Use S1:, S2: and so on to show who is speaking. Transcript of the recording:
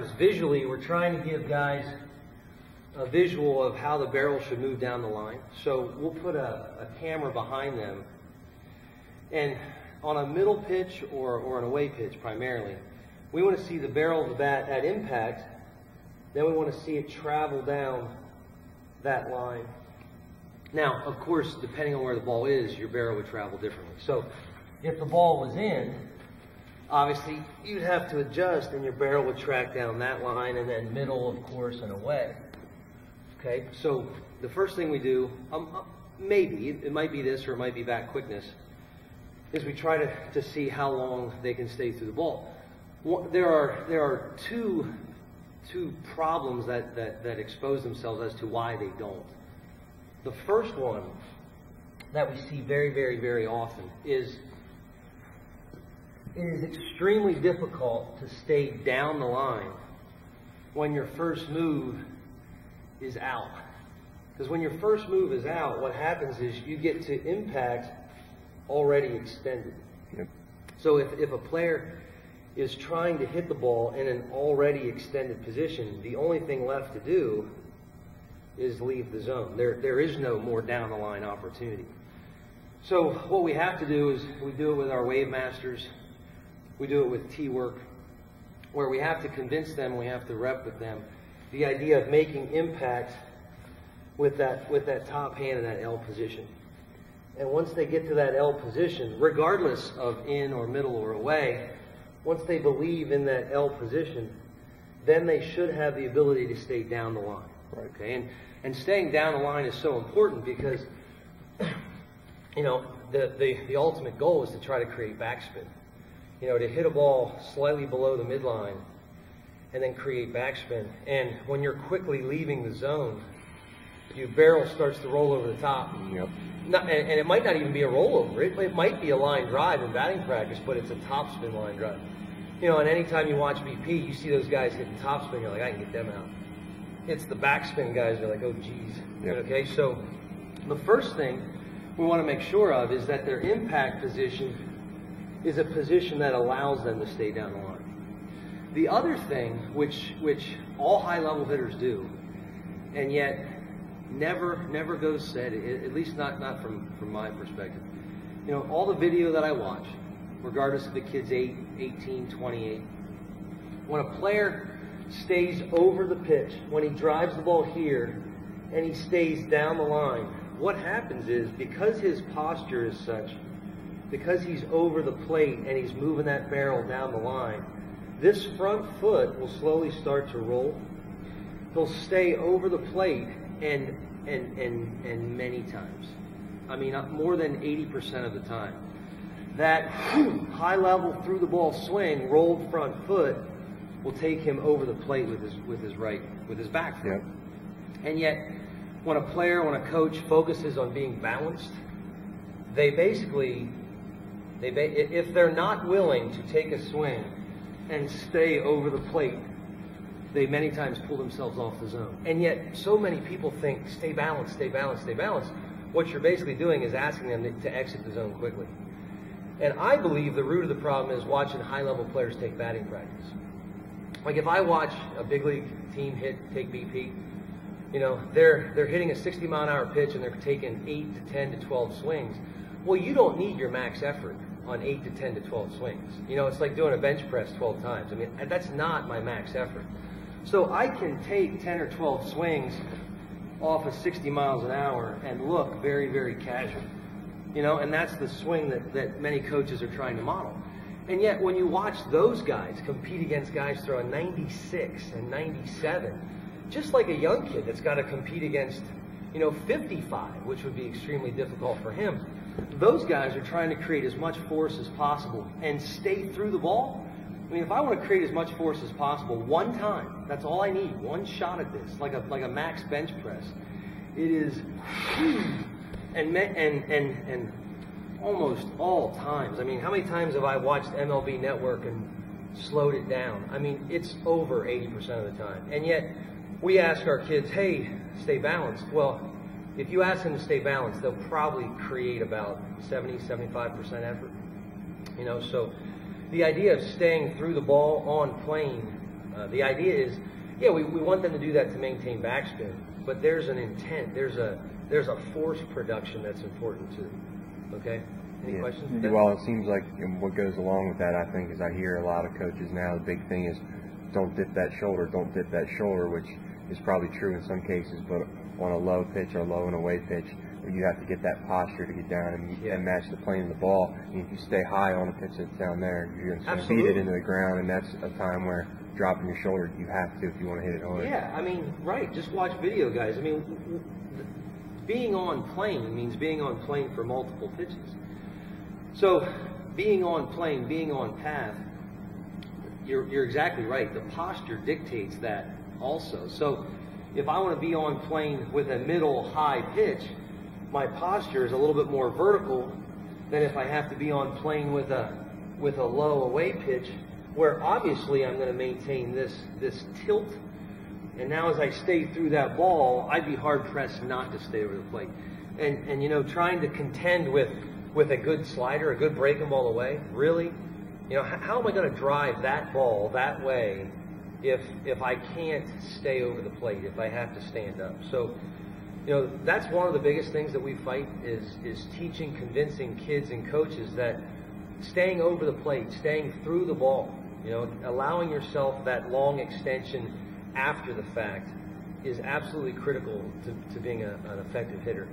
S1: Visually, we're trying to give guys a visual of how the barrel should move down the line. So we'll put a camera behind them, and on a middle pitch or an away pitch primarily, we want to see the barrel of the bat at impact. Then we want to see it travel down that line. Now, of course, depending on where the ball is, your barrel would travel differently. So if the ball was in, obviously you'd have to adjust and your barrel would track down that line, and then middle, of course, and away. Okay, so the first thing we do, maybe, it might be this or it might be bat quickness, is we try to see how long they can stay through the ball. There are two problems that expose themselves as to why they don't. The first one that we see very, very, very often is it is extremely difficult to stay down the line when your first move is out. Because when your first move is out, what happens is you get to impact already extended. Yep. So if a player is trying to hit the ball in an already extended position, the only thing left to do is leave the zone. There is no more down the line opportunity. So what we have to do is we do it with our wave masters. We do it with tee work, where we have to convince them, we have to rep with them the idea of making impact with that top hand in that L position. And once they get to that L position, regardless of in or middle or away, once they believe in that L position, then they should have the ability to stay down the line. Right. Okay, and staying down the line is so important because, you know, the ultimate goal is to try to create backspin. You know, to hit a ball slightly below the midline and then create backspin. And when you're quickly leaving the zone, your barrel starts to roll over the top. Yep. And it might not even be a rollover. It might be a line drive in batting practice, but it's a topspin line drive. You know, and anytime you watch BP, you see those guys hitting topspin, you're like, I can get them out. It's the backspin guys that are like, oh, geez. Yep. Okay, so the first thing we want to make sure of is that their impact position is a position that allows them to stay down the line. The other thing, which all high-level hitters do, and yet never goes said, at least not from my perspective. You know, all the video that I watch, regardless of the kid's 18, 28, when a player stays over the pitch, when he drives the ball here and he stays down the line, what happens is, because his posture is such, because he's over the plate and he's moving that barrel down the line, this front foot will slowly start to roll. He'll stay over the plate and many times. I mean, more than 80% of the time. That high level through the ball swing, rolled front foot, will take him over the plate with his back foot. Yep. And yet, when a player, when a coach focuses on being balanced, they basically, if they're not willing to take a swing and stay over the plate, they many times pull themselves off the zone. And yet, so many people think, stay balanced, stay balanced, stay balanced. What you're basically doing is asking them to exit the zone quickly. And I believe the root of the problem is watching high-level players take batting practice. Like if I watch a big league team take BP, you know, they're hitting a 60-mile-an-hour pitch and they're taking 8 to 10 to 12 swings. Well, you don't need your max effort on 8 to 10 to 12 swings. You know, it's like doing a bench press 12 times. I mean, that's not my max effort. So I can take 10 or 12 swings off of 60 miles an hour and look very, very casual. You know, and that's the swing that many coaches are trying to model. And yet, when you watch those guys compete against guys throwing 96 and 97, just like a young kid that's got to compete against, you know, 55, which would be extremely difficult for him, those guys are trying to create as much force as possible and stay through the ball. I mean, if I want to create as much force as possible, one time, that's all I need, one shot at this, like a max bench press. It is huge. And almost all times. I mean, how many times have I watched MLB Network and slowed it down? I mean, it's over 80% of the time. And yet, we ask our kids, hey, stay balanced. Well, if you ask them to stay balanced, they'll probably create about 70, 75% effort. You know, so the idea of staying through the ball on plane The idea is, yeah, we want them to do that to maintain backspin, but there's an intent, there's a force production that's important too. Okay? Any questions?
S2: Well, it seems like what goes along with that, I think, is I hear a lot of coaches now, the big thing is don't dip that shoulder, which is probably true in some cases, but on a low pitch or low and away pitch, you have to get that posture to get down and match the plane of the ball. And if you stay high on a pitch that's down there, you're going to beat it into the ground, and that's a time where dropping your shoulder, you have to if you want to hit it hard.
S1: Yeah, I mean, right. Just watch video, guys. I mean, being on plane means being on plane for multiple pitches. So being on plane, being on path, you're exactly right. The posture dictates that also. So if I want to be on plane with a middle high pitch, my posture is a little bit more vertical than if I have to be on plane with a low away pitch, where obviously I'm going to maintain this tilt. And now as I stay through that ball, I'd be hard pressed not to stay over the plate. And you know, trying to contend with a good slider, a good breaking ball away, really, you know, how am I going to drive that ball that way if I can't stay over the plate, if I have to stand up? So, you know, that's one of the biggest things that we fight is teaching, convincing kids and coaches that staying over the plate, staying through the ball, you know, allowing yourself that long extension after the fact is absolutely critical to being an effective hitter.